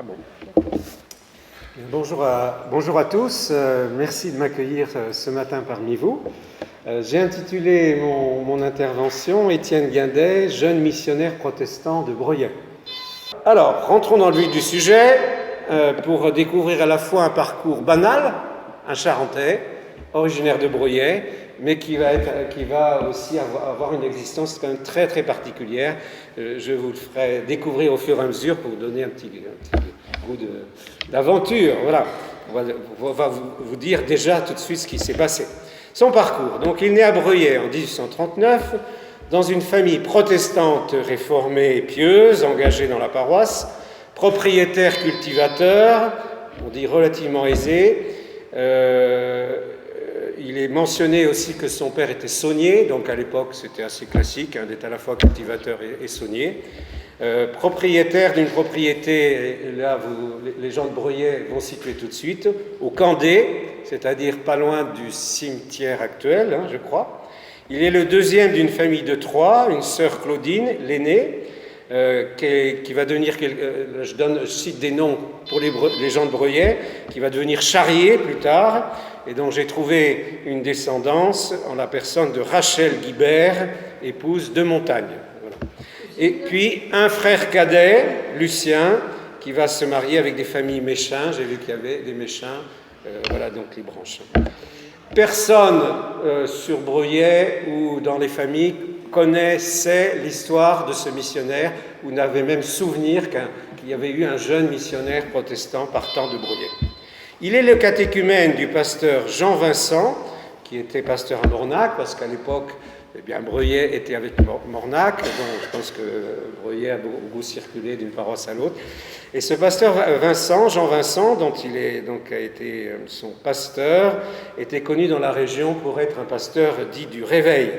bon. Bonjour à tous, merci de m'accueillir ce matin parmi vous. J'ai intitulé mon intervention « Étienne Guindet, jeune missionnaire protestant de Breuillet ». Alors, rentrons dans le vif du sujet pour découvrir à la fois un parcours banal, un Charentais, originaire de Breuillet, mais qui va aussi avoir une existence quand même très très particulière. Je vous le ferai découvrir au fur et à mesure pour vous donner un petit goût d'aventure. Voilà, on va vous dire déjà tout de suite ce qui s'est passé. Son parcours. Donc il naît à Breuillet en 1839, dans une famille protestante réformée et pieuse, engagée dans la paroisse, propriétaire cultivateur, on dit relativement aisé. Il est mentionné aussi que son père était saunier, donc à l'époque c'était assez classique d'être à la fois cultivateur et saunier. Propriétaire d'une propriété, là les gens de Breuillet vont situer tout de suite, au Candé, c'est-à-dire pas loin du cimetière actuel, je crois. Il est le deuxième d'une famille de trois, une sœur Claudine, l'aînée, qui va devenir, je cite des noms pour les gens de Breuillet, qui va devenir Charrier plus tard, et dont j'ai trouvé une descendance en la personne de Rachel Guibert, épouse de Montagne. Voilà. Et puis un frère cadet, Lucien, qui va se marier avec des familles Méchain. J'ai vu qu'il y avait des Méchains, voilà donc les branches. Personne sur Breuillet ou dans les familles connaissait l'histoire de ce missionnaire ou n'avait même souvenir qu'il y avait eu un jeune missionnaire protestant partant de Breuillet. Il est le catéchumène du pasteur Jean Vincent, qui était pasteur à Mornac, parce qu'à l'époque, Breuillet était avec Mornac, donc je pense que Breuillet a beaucoup circulé d'une paroisse à l'autre. Et ce pasteur Vincent, Jean Vincent, dont il a été son pasteur, était connu dans la région pour être un pasteur dit du réveil.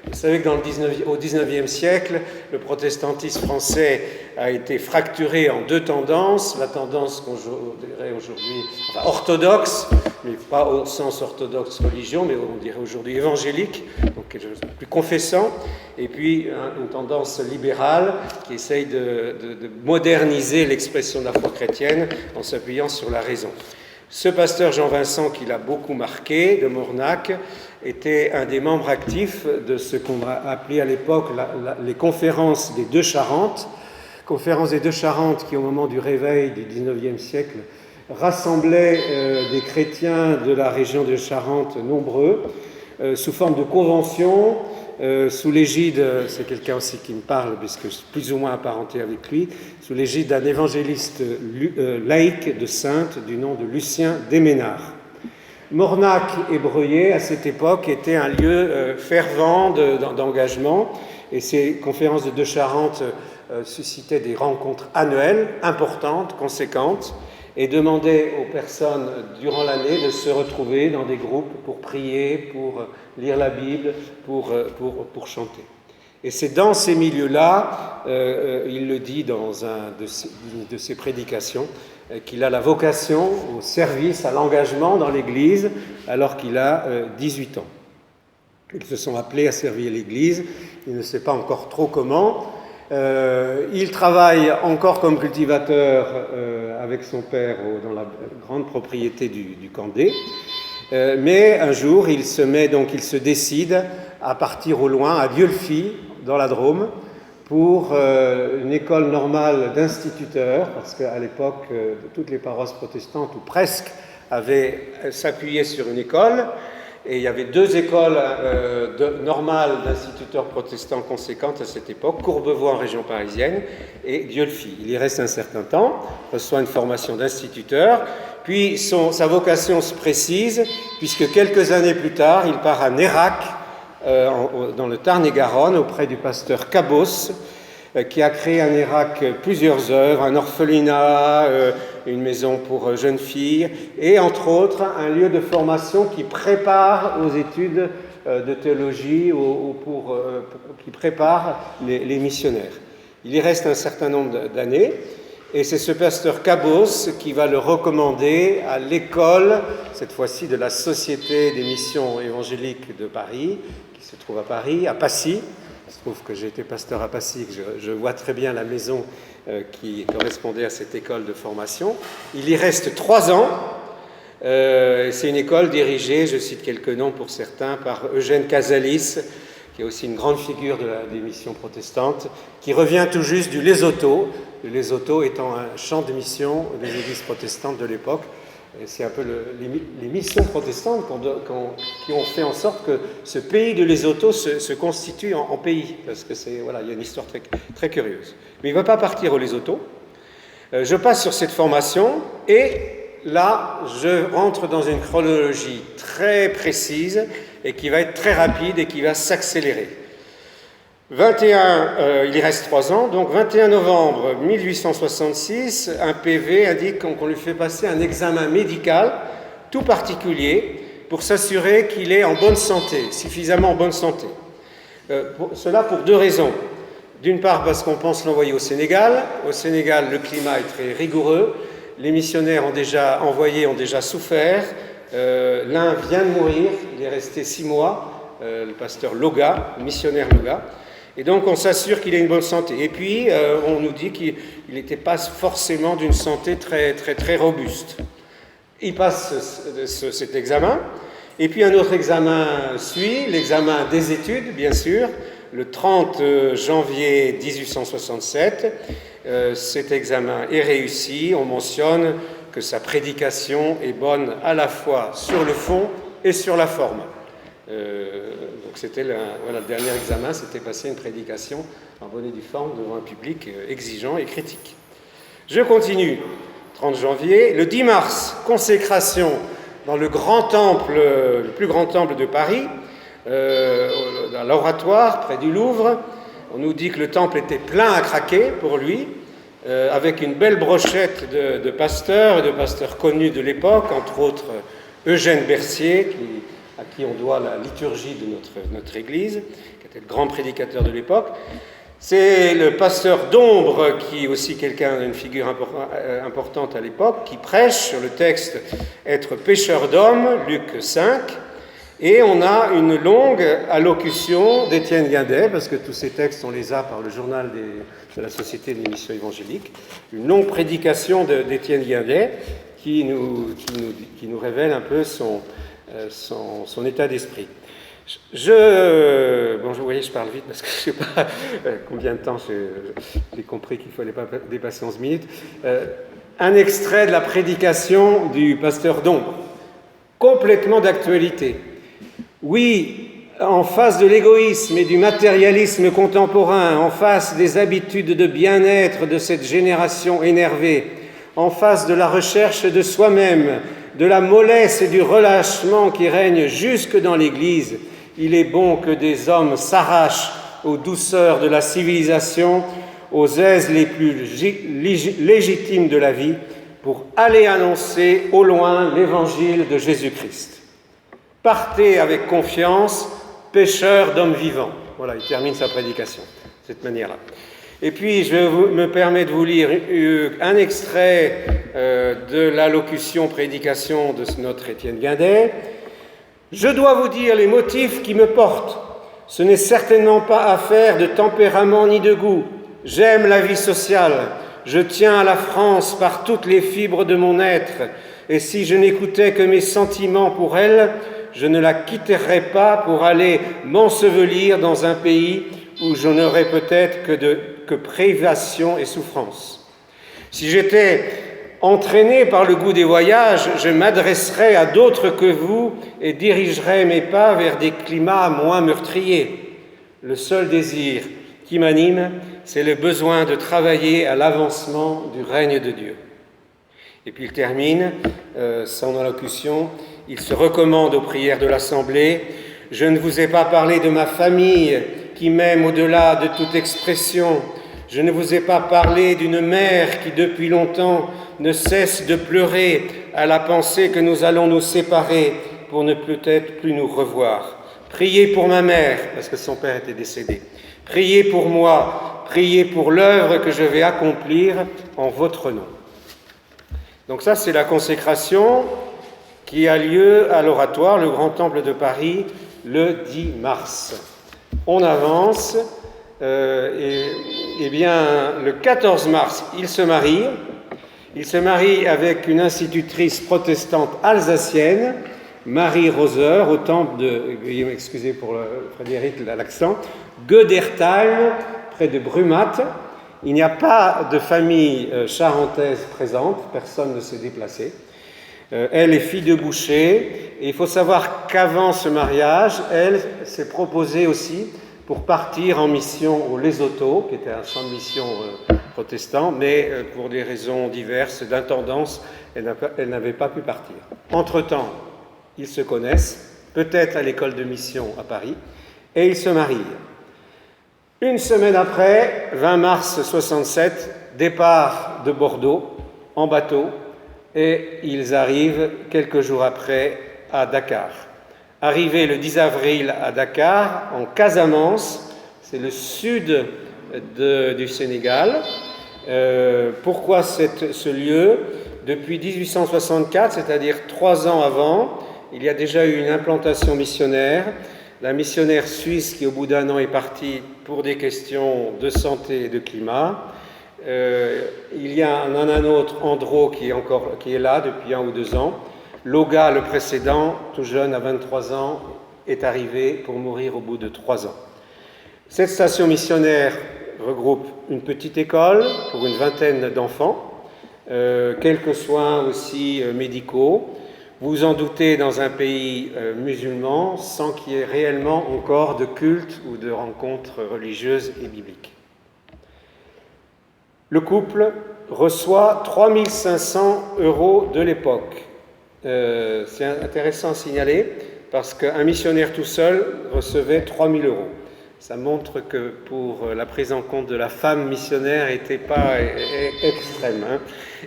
Vous savez que au XIXe siècle, le protestantisme français a été fracturé en deux tendances. La tendance qu'on dirait aujourd'hui orthodoxe, mais pas au sens orthodoxe religion, mais on dirait aujourd'hui évangélique, donc quelque chose de plus confessant. Et puis une tendance libérale qui essaye de moderniser l'expression de la foi chrétienne en s'appuyant sur la raison. Ce pasteur Jean Vincent, qui l'a beaucoup marqué, de Mornac, était un des membres actifs de ce qu'on va appeler à l'époque les conférences des Deux Charentes. Conférences des Deux Charentes qui, au moment du réveil du XIXe siècle, rassemblaient des chrétiens de la région de Charente nombreux, sous forme de conventions, sous l'égide, c'est quelqu'un aussi qui me parle, puisque je suis plus ou moins apparenté avec lui, sous l'égide d'un évangéliste laïque de Saintes du nom de Lucien Déménard. Mornac et Breuillet, à cette époque, étaient un lieu fervent d'engagement, et ces conférences de Deux Charentes suscitaient des rencontres annuelles, importantes, conséquentes, et demandaient aux personnes, durant l'année, de se retrouver dans des groupes pour prier, pour lire la Bible, pour chanter. Et c'est dans ces milieux-là, il le dit dans une de ses prédications, qu'il a la vocation au service, à l'engagement dans l'Église, alors qu'il a 18 ans. Ils se sont appelés à servir l'Église, il ne sait pas encore trop comment. Il travaille encore comme cultivateur avec son père dans la grande propriété du Candé, mais un jour il se décide à partir au loin, à Dieulefit, dans la Drôme, pour une école normale d'instituteurs, parce qu'à l'époque, toutes les paroisses protestantes, ou presque, s'appuyaient sur une école, et il y avait deux écoles normales d'instituteurs protestants conséquentes à cette époque, Courbevoie en région parisienne et Dieulefit. Il y reste un certain temps, reçoit une formation d'instituteur, puis sa vocation se précise, puisque quelques années plus tard, il part à Nérac, dans le Tarn-et-Garonne, auprès du pasteur Cabos, qui a créé à Nérac plusieurs œuvres, un orphelinat, une maison pour jeunes filles, et entre autres un lieu de formation qui prépare aux études de théologie, qui prépare les missionnaires. Il y reste un certain nombre d'années, et c'est ce pasteur Cabos qui va le recommander à l'école, cette fois-ci de la Société des missions évangéliques de Paris, qui se trouve à Paris, à Passy, Il se trouve que j'ai été pasteur à Passy, que je vois très bien la maison qui correspondait à cette école de formation. Il y reste 3 ans. C'est une école dirigée, je cite quelques noms pour certains, par Eugène Casalis, qui est aussi une grande figure des missions protestantes, qui revient tout juste du Lesotho, le Lesotho étant un champ de mission des églises protestantes de l'époque. Et c'est un peu les missions protestantes qui ont fait en sorte que ce pays de Lesotho se constitue en pays, parce que voilà, il y a une histoire très, très curieuse. Mais il ne va pas partir au Lesotho. Je passe sur cette formation et là, je rentre dans une chronologie très précise et qui va être très rapide et qui va s'accélérer. Il y reste 3 ans, donc 21 novembre 1866, un PV indique qu'on lui fait passer un examen médical tout particulier pour s'assurer qu'il est en bonne santé, suffisamment en bonne santé. Cela pour 2 raisons. D'une part, parce qu'on pense l'envoyer au Sénégal. Au Sénégal, le climat est très rigoureux. Les missionnaires envoyés ont déjà souffert. L'un vient de mourir, il est resté 6 mois, le pasteur Loga, le missionnaire Loga. Et donc on s'assure qu'il a une bonne santé. Et puis on nous dit qu'il n'était pas forcément d'une santé très, très, très robuste. Il passe cet examen. Et puis un autre examen suit, l'examen des études, bien sûr, le 30 janvier 1867. Cet examen est réussi. On mentionne que sa prédication est bonne à la fois sur le fond et sur la forme. Donc c'était le dernier examen, c'était passer une prédication en bonne et due forme devant un public exigeant et critique. Je continue. 30 janvier, le 10 mars, consécration dans le grand temple, le plus grand temple de Paris, dans l'oratoire près du Louvre. On nous dit que le temple était plein à craquer pour lui, avec une belle brochette de pasteurs et de pasteurs connus de l'époque, entre autres Eugène Bercier, à qui on doit la liturgie de notre Église, qui était le grand prédicateur de l'époque. C'est le pasteur d'Ombre, qui est aussi une figure importante à l'époque, qui prêche sur le texte « Être pécheur d'hommes », Luc 5. Et on a une longue allocution d'Étienne Guindet, parce que tous ces textes, on les a par le journal de la Société des missions évangéliques. Une longue prédication d'Étienne Guindet qui nous révèle un peu son état d'esprit. Vous voyez, je parle vite parce que je ne sais pas combien de temps j'ai compris qu'il ne fallait pas dépasser 11 minutes. Un extrait de la prédication du pasteur d'Ombre, complètement d'actualité. Oui, en face de l'égoïsme et du matérialisme contemporain, en face des habitudes de bien-être de cette génération énervée, en face de la recherche de soi-même, de la mollesse et du relâchement qui règnent jusque dans l'Église, il est bon que des hommes s'arrachent aux douceurs de la civilisation, aux aises les plus légitimes de la vie, pour aller annoncer au loin l'évangile de Jésus-Christ. Partez avec confiance, pécheurs d'hommes vivants. Voilà, il termine sa prédication de cette manière-là. Et puis, je me permets de vous lire un extrait de l'allocution prédication de notre Étienne Guindet. « Je dois vous dire les motifs qui me portent. Ce n'est certainement pas affaire de tempérament ni de goût. J'aime la vie sociale. Je tiens à la France par toutes les fibres de mon être. Et si je n'écoutais que mes sentiments pour elle, je ne la quitterais pas pour aller m'ensevelir dans un pays où je n'aurais peut-être que privation et souffrance. Si j'étais entraîné par le goût des voyages, je m'adresserais à d'autres que vous et dirigerais mes pas vers des climats moins meurtriers. Le seul désir qui m'anime, c'est le besoin de travailler à l'avancement du règne de Dieu. » Et puis il termine son allocution. Il se recommande aux prières de l'Assemblée. « Je ne vous ai pas parlé de ma famille qui m'aime au-delà de toute expression. Je ne vous ai pas parlé d'une mère qui depuis longtemps ne cesse de pleurer à la pensée que nous allons nous séparer pour ne peut-être plus nous revoir. Priez pour ma mère, parce que son père était décédé. Priez pour moi, priez pour l'œuvre que je vais accomplir en votre nom. » Donc ça, c'est la consécration qui a lieu à l'Oratoire, le Grand Temple de Paris, le 10 mars. On avance, et bien, le 14 mars, il se marie. Il se marie avec une institutrice protestante alsacienne, Marie Roser, au temple de, excusez pour Frédéric l'accent, Gödertal, près de Brumath. Il n'y a pas de famille charentaise présente, personne ne s'est déplacé. Elle est fille de boucher, et il faut savoir qu'avant ce mariage, elle s'est proposée aussi pour partir en mission au Lesotho, qui était un champ de mission protestant, mais pour des raisons diverses d'intendance, elle n'avait pas pu partir. Entre-temps, ils se connaissent, peut-être à l'école de mission à Paris, et ils se marient. Une semaine après, 20 mars 67, départ de Bordeaux en bateau, et ils arrivent quelques jours après à Dakar. Arrivés le 10 avril à Dakar, en Casamance, c'est le sud du Sénégal. Pourquoi ce lieu? Depuis 1864, c'est-à-dire 3 ans avant, il y a déjà eu une implantation missionnaire. La missionnaire suisse qui, au bout d'1 an, est partie pour des questions de santé et de climat. Il y a un autre, Andro, qui est là depuis 1 ou 2 ans. Loga, le précédent, tout jeune, à 23 ans, est arrivé pour mourir au bout de 3 ans. Cette station missionnaire regroupe une petite école pour une vingtaine d'enfants, quelques soins aussi médicaux. Vous vous en doutez, dans un pays musulman, sans qu'il y ait réellement encore de culte ou de rencontres religieuses et bibliques. Le couple reçoit 3 500 € de l'époque. C'est intéressant à signaler parce qu'un missionnaire tout seul recevait 3 000 €. Ça montre que pour la prise en compte de la femme missionnaire n'était pas extrême.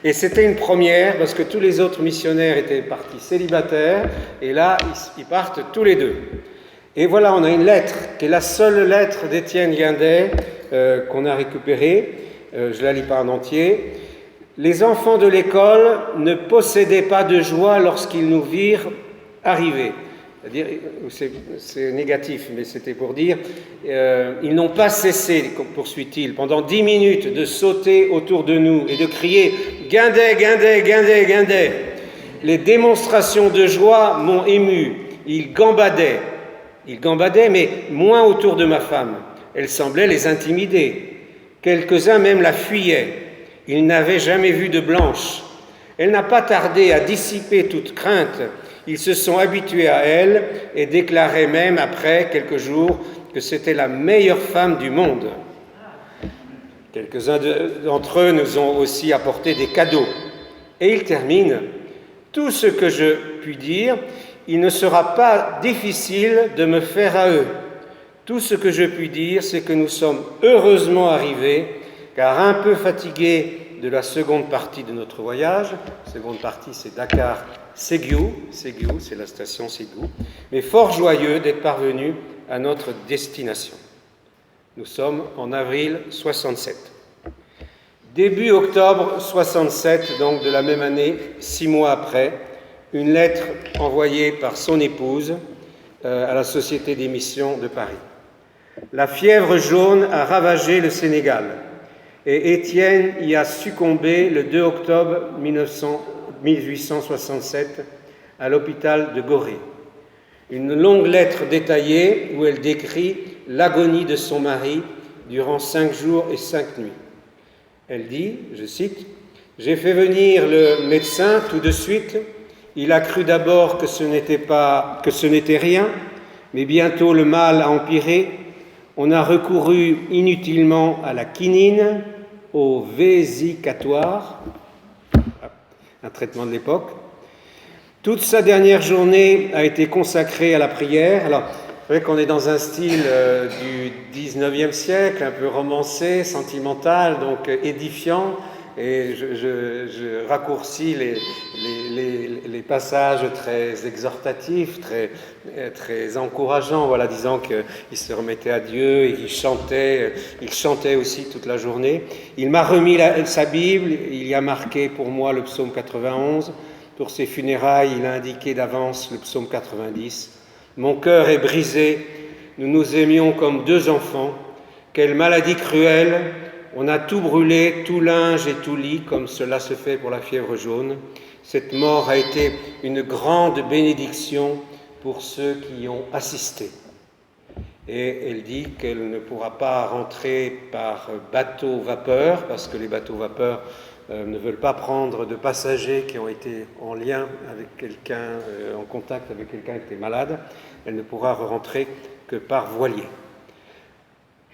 Et c'était une première parce que tous les autres missionnaires étaient partis célibataires et là, ils partent tous les deux. Et voilà, on a une lettre qui est la seule lettre d'Étienne Guindet qu'on a récupérée. Je ne la lis pas en entier. Les enfants de l'école ne possédaient pas de joie lorsqu'ils nous virent arriver. C'est-à-dire, c'est négatif, mais c'était pour dire, ils n'ont pas cessé, poursuit-il, pendant 10 minutes de sauter autour de nous et de crier « Guindet, Guindet, Guindet, Guindet ». Les démonstrations de joie m'ont ému. Ils gambadaient, mais moins autour de ma femme. Elle semblait les intimider. Quelques-uns même la fuyaient. Ils n'avaient jamais vu de blanche. Elle n'a pas tardé à dissiper toute crainte. Ils se sont habitués à elle et déclaraient même après quelques jours que c'était la meilleure femme du monde. Quelques-uns d'entre eux nous ont aussi apporté des cadeaux. Et il termine « Tout ce que je puis dire, il ne sera pas difficile de me faire à eux. Tout ce que je puis dire, c'est que nous sommes heureusement arrivés, car un peu fatigués de la seconde partie de notre voyage, seconde partie c'est Dakar-Ségou, c'est la station Ségou, mais fort joyeux d'être parvenus à notre destination. Nous sommes en avril 67. Début octobre 67, donc de la même année, 6 mois après, une lettre envoyée par son épouse à la Société des Missions de Paris. La fièvre jaune a ravagé le Sénégal et Étienne y a succombé le 2 octobre 1867 à l'hôpital de Gorée. Une longue lettre détaillée où elle décrit l'agonie de son mari durant 5 jours et 5 nuits. Elle dit, je cite, « J'ai fait venir le médecin tout de suite. Il a cru d'abord que ce n'était rien, mais bientôt le mal a empiré. On a recouru inutilement à la quinine, au vésicatoire, un traitement de l'époque. Toute sa dernière journée a été consacrée à la prière. » Alors, c'est vrai qu'on est dans un style du 19e siècle, un peu romancé, sentimental, donc édifiant, et je raccourcis les passages très exhortatifs, très encourageants, voilà, disant qu'il se remettait à Dieu et il chantait aussi toute la journée. Il m'a remis sa Bible, il y a marqué pour moi le psaume 91, pour ses funérailles il a indiqué d'avance le psaume 90. Mon cœur est brisé, nous nous aimions comme deux enfants. Quelle maladie cruelle, on a tout brûlé, tout linge et tout lit, comme cela se fait pour la fièvre jaune. Cette mort a été une grande bénédiction pour ceux qui y ont assisté. Et elle dit qu'elle ne pourra pas rentrer par bateau-vapeur, parce que les bateaux-vapeurs ne veulent pas prendre de passagers qui ont été en lien avec quelqu'un, en contact avec quelqu'un qui était malade. Elle ne pourra rentrer que par voilier.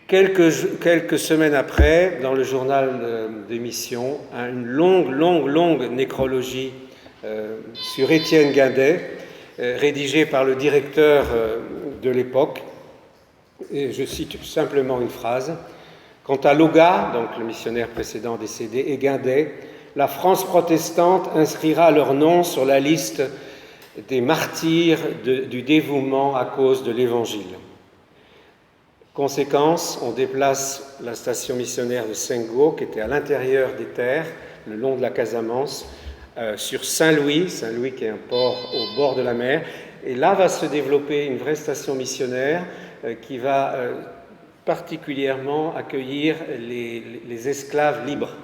Quelques semaines après, dans le journal des missions, une longue nécrologie sur Étienne Guindet, rédigée par le directeur de l'époque. Et je cite simplement une phrase. Quant à Loga, donc le missionnaire précédent décédé, et Guindet, la France protestante inscrira leur nom sur la liste des martyrs du dévouement à cause de l'Évangile. Conséquence, on déplace la station missionnaire de Sengo, qui était à l'intérieur des terres, le long de la Casamance, sur Saint-Louis qui est un port au bord de la mer. Et là va se développer une vraie station missionnaire qui va particulièrement accueillir les esclaves libres.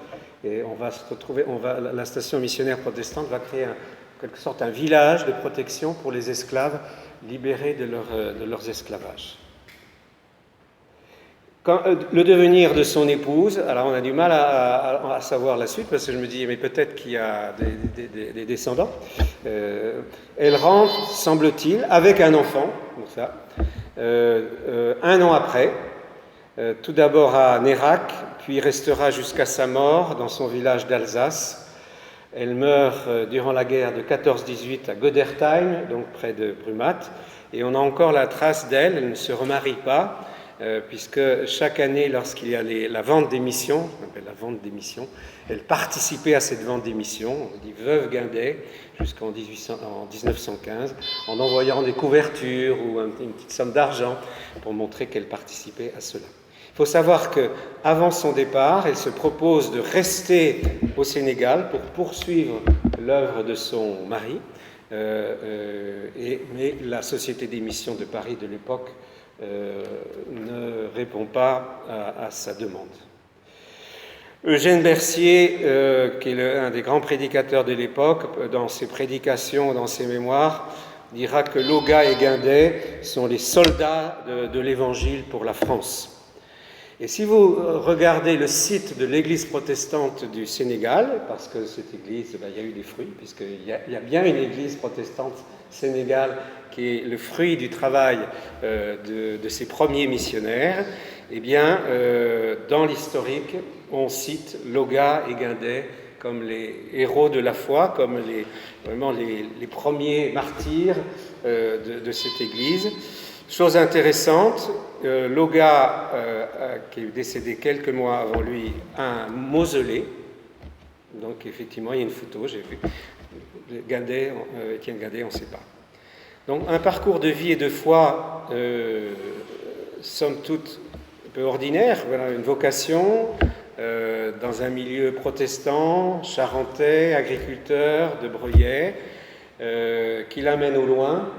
Et on va se retrouver, la station missionnaire protestante va créer en quelque sorte un village de protection pour les esclaves libérés de leurs esclavages. Le devenir de son épouse, alors on a du mal à savoir la suite, parce que je me dis, mais peut-être qu'il y a des descendants. Elle rentre, semble-t-il, avec un enfant, comme ça, un an après, tout d'abord à Nérac, puis restera jusqu'à sa mort dans son village d'Alsace. Elle meurt durant la guerre de 14-18 à Gödertheim, donc près de Brumath, et on a encore la trace d'elle. Elle ne se remarie pas, puisque chaque année, lorsqu'il y a la vente des missions, on appelle la vente des missions, elle participait à cette vente des missions, on dit veuve Guindet, jusqu'en 1915, en envoyant des couvertures ou une petite somme d'argent pour montrer qu'elle participait à cela. Il faut savoir qu'avant son départ, elle se propose de rester au Sénégal pour poursuivre l'œuvre de son mari, mais la Société des missions de Paris de l'époque ne répond pas à sa demande. Eugène Mercier, qui est un des grands prédicateurs de l'époque, dans ses prédications, dans ses mémoires, dira que Loga et Guindet sont les soldats de l'Évangile pour la France. Et si vous regardez le site de l'Église protestante du Sénégal, parce que cette Église, il y a eu des fruits, puisqu'il y a bien une Église protestante sénégale qui est le fruit du travail de ses premiers missionnaires, eh bien, dans l'historique, on cite Loga et Guindet comme les héros de la foi, comme vraiment les premiers martyrs de cette Église. Chose intéressante, Loga, qui est décédé quelques mois avant lui, a un mausolée. Donc effectivement, il y a une photo, j'ai vu. Guindet, Étienne Guindet, on ne sait pas. Donc un parcours de vie et de foi, somme toute, un peu ordinaire. Voilà, une vocation dans un milieu protestant, charentais, agriculteur de Breuillet, qui l'amène au loin.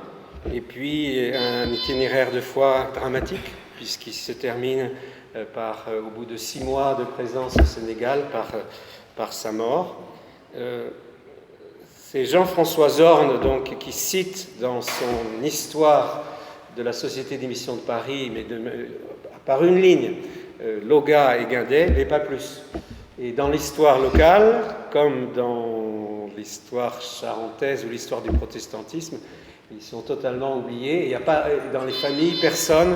Et puis un itinéraire de foi dramatique, puisqu'il se termine au bout de 6 mois de présence au Sénégal, par sa mort. C'est Jean-François Zorn, donc, qui cite dans son histoire de la Société des missions de Paris, mais par une ligne, Loga et Guindet, mais pas plus. Et dans l'histoire locale, comme dans l'histoire charentaise ou l'histoire du protestantisme, ils sont totalement oubliés. Il n'y a pas, dans les familles, personne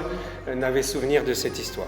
n'avait souvenir de cette histoire.